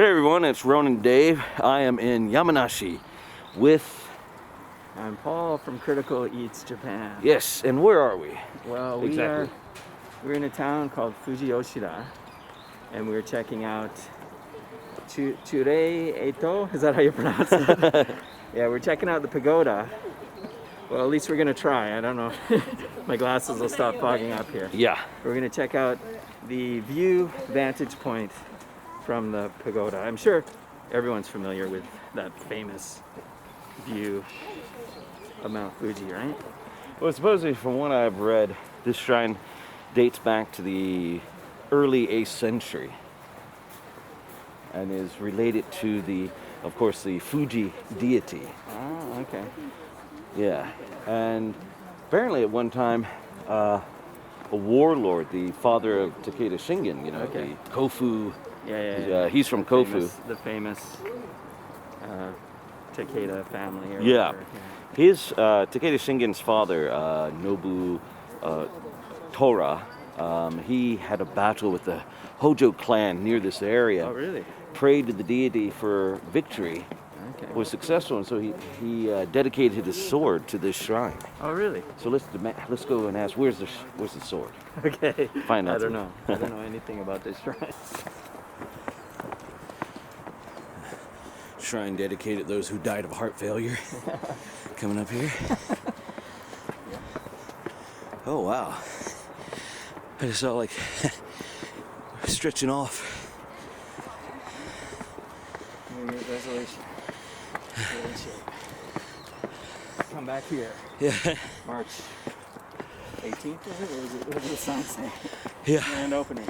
Hey everyone, it's Ronan Dave. I am in Yamanashi with... I'm Paul from Critical Eats Japan. Yes, and where are we? Well, Exactly. we're in a town called Fujiyoshida, and we're checking out Chureito. Is that how you pronounce it? Yeah, we're checking out the pagoda. Well, at least we're gonna try. I don't know. My glasses will stop fogging up here. Yeah. We're gonna check out the vantage point from the pagoda. I'm sure everyone's familiar with that famous view of Mount Fuji, right? Well, supposedly from what I've read, this shrine dates back to the early 8th century and is related to of course, the Fuji deity. Ah, okay. Yeah, and apparently at one time, a warlord, the father of Takeda Shingen, Okay. the Kofu. Yeah. He's from Kofu. The famous Takeda family. Or Yeah. whatever. His Takeda Shingen's father, Nobu Tora, he had a battle with the Hojo clan near this area. Oh, really? Prayed to the deity for victory. Okay. Was successful, and so he dedicated his sword to this shrine. Oh, really? So let's go and ask, where's the sword? Okay. Find out. I don't know. I don't know anything about this shrine. Shrine dedicated to those who died of heart failure. Coming up here. Oh wow! I just saw like stretching off. Resolution. Come back here. Yeah. March 18th, was it? What does the sign say? Yeah. Grand opening.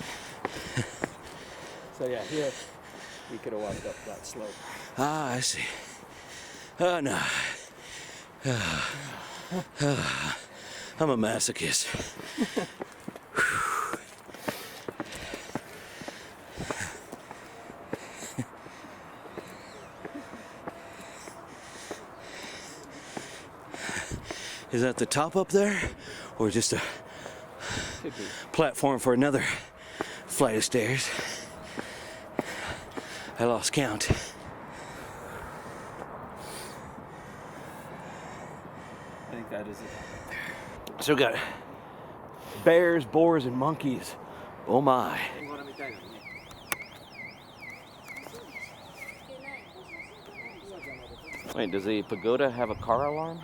So yeah, here we could have walked up that slope. Ah, I see. Oh no. I'm a masochist. Is that the top up there? Or just a platform for another flight of stairs? I lost count. I think that is it. So we got bears, boars, and monkeys. Oh my. Wait, does the pagoda have a car alarm?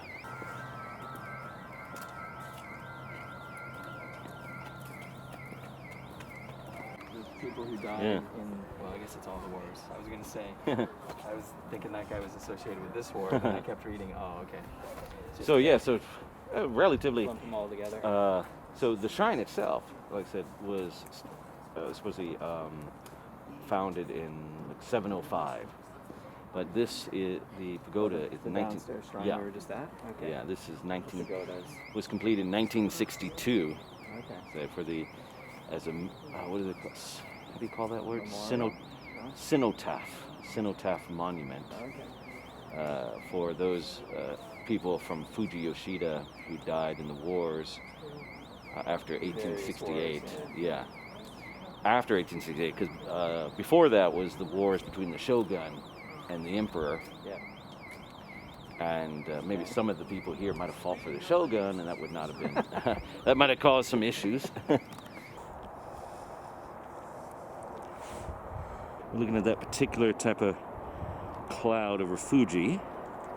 People who died Yeah. in, well, I guess it's all the wars. I was going to say, I was thinking that guy was associated with this war, and then I kept reading, oh, okay. Just So yeah, so relatively. lump them all together. So the shrine itself, like I said, was supposedly founded in 705. But this is the pagoda is the 19. downstairs shrine Yeah. we were just at? Okay. Yeah, this is 19. Pagodas. Was completed in 1962. Okay. So for the as a what is it called? How do you call that word? Memorial? Cenotaph monument. Okay. For those people from Fujiyoshida who died in the wars after 1868. Wars, Yeah. After 1868, because before that was the wars between the shogun and the emperor. Yeah. And maybe some of the people here might have fought for the shogun, and that would not have been, that might have caused some issues. We're looking at that particular type of cloud over Fuji.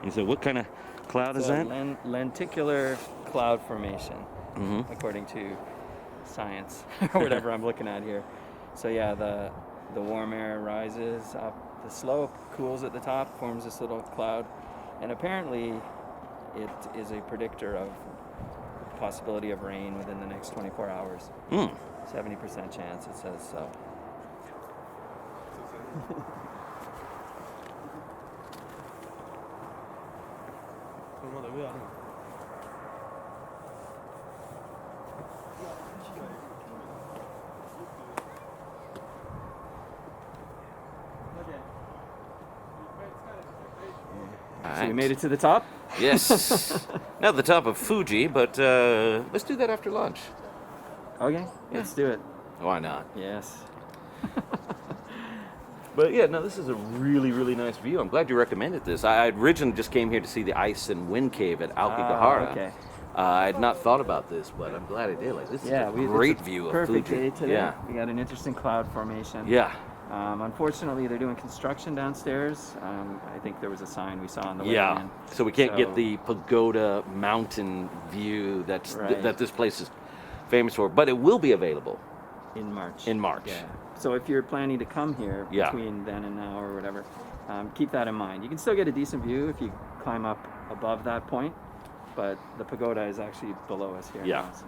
And so what kind of cloud is that? Lenticular cloud formation, Mm-hmm. according to science, or whatever I'm looking at here. So yeah, the warm air rises up the slope, cools at the top, forms this little cloud, and apparently it is a predictor of possibility of rain within the next 24 hours. 70% chance, it says so. So you made it to the top? Yes. Not the top of Fuji, but let's do that after lunch. Okay, let's do it. Why not? Yes. But yeah, no, this is a really, really nice view. I'm glad you recommended this. I originally just came here to see the ice and wind cave at Aokigahara. Okay. I had not thought about this, but I'm glad I did. Like, this is a great view of Fuji. Perfect day today. Yeah. We got an interesting cloud formation. Yeah. Unfortunately, they're doing construction downstairs. I think there was a sign we saw on the way Yeah. in. So we can't get the pagoda mountain view that this place is famous for, but it will be available in March. In March. Yeah. So if you're planning to come here Yeah. between then and now or whatever, keep that in mind. You can still get a decent view if you climb up above that point, but the pagoda is actually below us here Yeah. now. So.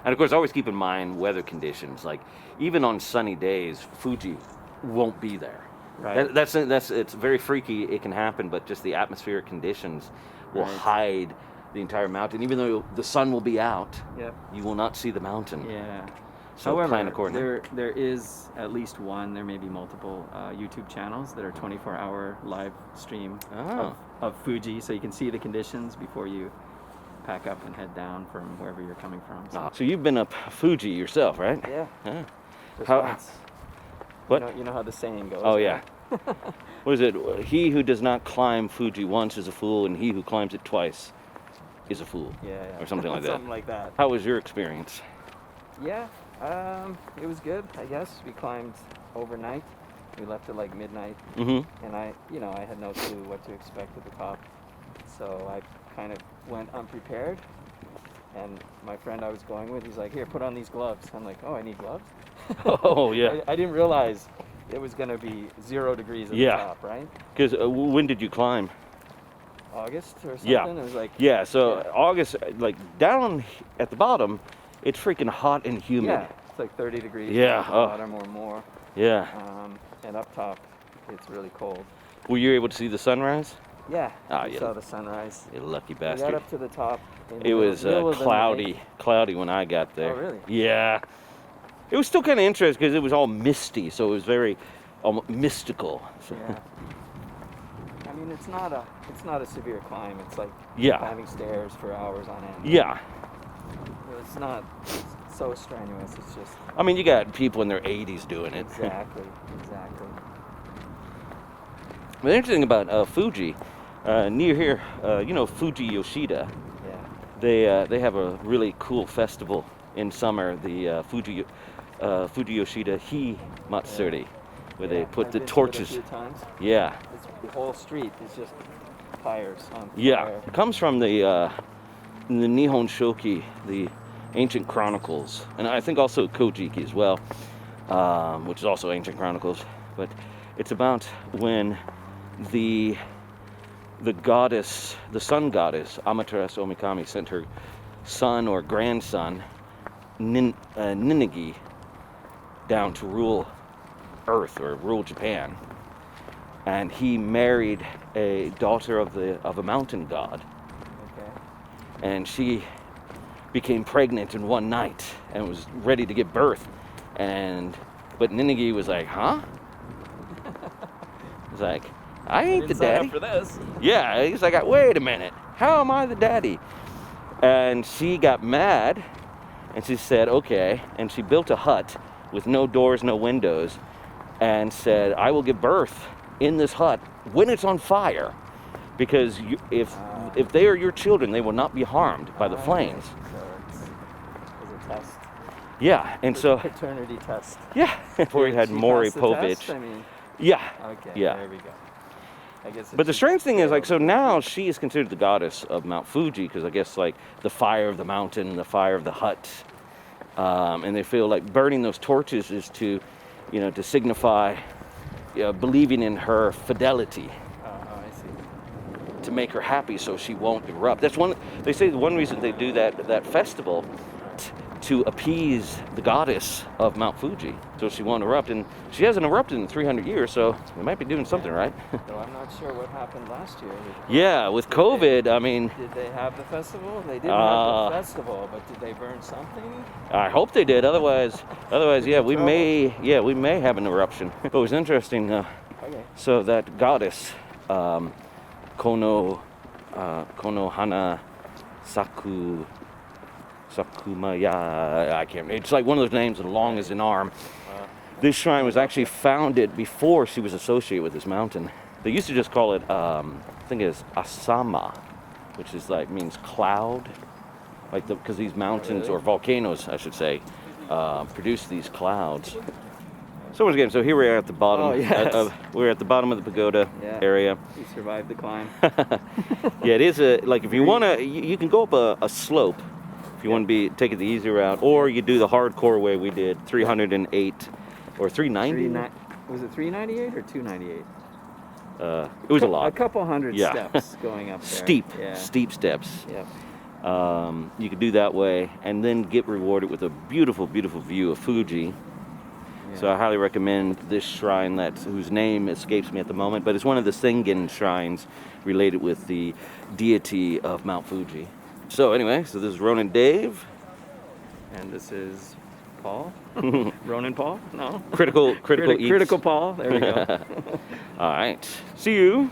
And of course, always keep in mind weather conditions. Like, even on sunny days, Fuji won't be there. Right. That's it's very freaky. It can happen, but just the atmospheric conditions will hide the entire mountain. Even though the sun will be out, Yep. you will not see the mountain. Yeah. So However, plan accordingly. there is at least one, there may be multiple YouTube channels that are 24-hour live stream of Fuji, so you can see the conditions before you pack up and head down from wherever you're coming from. So you've been up Fuji yourself, right? Yeah. Just How, once. You know how the saying goes. Oh, right? yeah. What is it? He who does not climb Fuji once is a fool, and he who climbs it twice is a fool. Yeah. Or something like that. Something like that. How was your experience? Yeah, it was good, I guess. We climbed overnight. We left at like midnight. Mm-hmm. And I had no clue what to expect at the top. So I kind of went unprepared. And my friend I was going with, he's like, here, put on these gloves. I'm like, oh, I need gloves? Oh, yeah. I didn't realize it was going to be 0 degrees at the top, right? Because when did you climb? August or something? Yeah. It was like... Yeah, so August, like down at the bottom, it's freaking hot and humid. Yeah, it's like 30 degrees Yeah, at the bottom or more. Yeah. And up top, it's really cold. Were you able to see the sunrise? Yeah, Ah, we yeah. saw the sunrise. You lucky We bastard. got up to the top. It was cloudy when I got there. Oh, really? Yeah. It was still kind of interesting because it was all misty, so it was very mystical. So. Yeah. I mean, it's not a severe climb. It's like climbing stairs for hours on end. Yeah. It's not so strenuous. It's just. I mean, you got people in their 80s doing it. Exactly. The interesting about Fuji, near here, Fujiyoshida. Yeah. They have a really cool festival in summer, the Fujiyoshida Matsuri, where they put the torches. It a few times. Yeah. The whole street is just fires on fire. Yeah. It comes from the Nihon Shoki, the ancient chronicles, and I think also Kojiki as well, which is also ancient chronicles. But it's about when the goddess, the sun goddess, Amaterasu Omikami, sent her son or grandson, Ninigi, down to rule Earth or rule Japan. And he married a daughter of a mountain god. Okay. And she became pregnant in one night and was ready to give birth. But Ninigi was like, huh? He's like, I ain't the daddy. For this. Yeah, he's like, wait a minute, how am I the daddy? And she got mad, and she said, okay, and she built a hut with no doors, no windows, and said, I will give birth in this hut when it's on fire, because if they are your children, they will not be harmed by the flames. So it's a test. Yeah, and so Paternity test. yeah, before he had Maury Passed the Povich. test? I mean, Yeah. okay. Yeah. There we go. I guess. But the strange thing is, like, so now she is considered the goddess of Mount Fuji because I guess, like, the fire of the mountain, the fire of the hut, and they feel like burning those torches is to signify believing in her fidelity. I see. To make her happy, so she won't erupt. That's one. They say the one reason they do that festival to appease the goddess of Mount Fuji, so she won't erupt. And she hasn't erupted in 300 years, so we might be doing something right. Though I'm not sure what happened last year. Yeah, with COVID, I mean. Did they have the festival? They didn't have the festival, but did they burn something? I hope they did. Otherwise, yeah, we may have an eruption. But it was interesting. Okay. So that goddess, Kono Hana Sakumaya, I can't. It's like one of those names as long as an arm. This shrine was actually founded before she was associated with this mountain. They used to just call it, I think it's Asama, which is like means cloud, like because these mountains or volcanoes, I should say, produce these clouds. So once again, so here we are at the bottom. Oh, yes. We're at the bottom of the pagoda area. You survived the climb. Yeah, it is like if you want to, you can go up a slope if you want to take it the easy route, or you do the hardcore way we did, 308 or 390. Was it 398 or 298? It was a lot. A couple hundred steps going up there. Steep steps. Yep. You could do that way and then get rewarded with a beautiful, beautiful view of Fuji. Yeah. So I highly recommend this shrine whose name escapes me at the moment, but it's one of the Sengen shrines related with the deity of Mount Fuji. So anyway, so this is Ronan Dave. And this is Paul. Ronan Paul? No. Critical Critical Paul. There we go. All right. See you.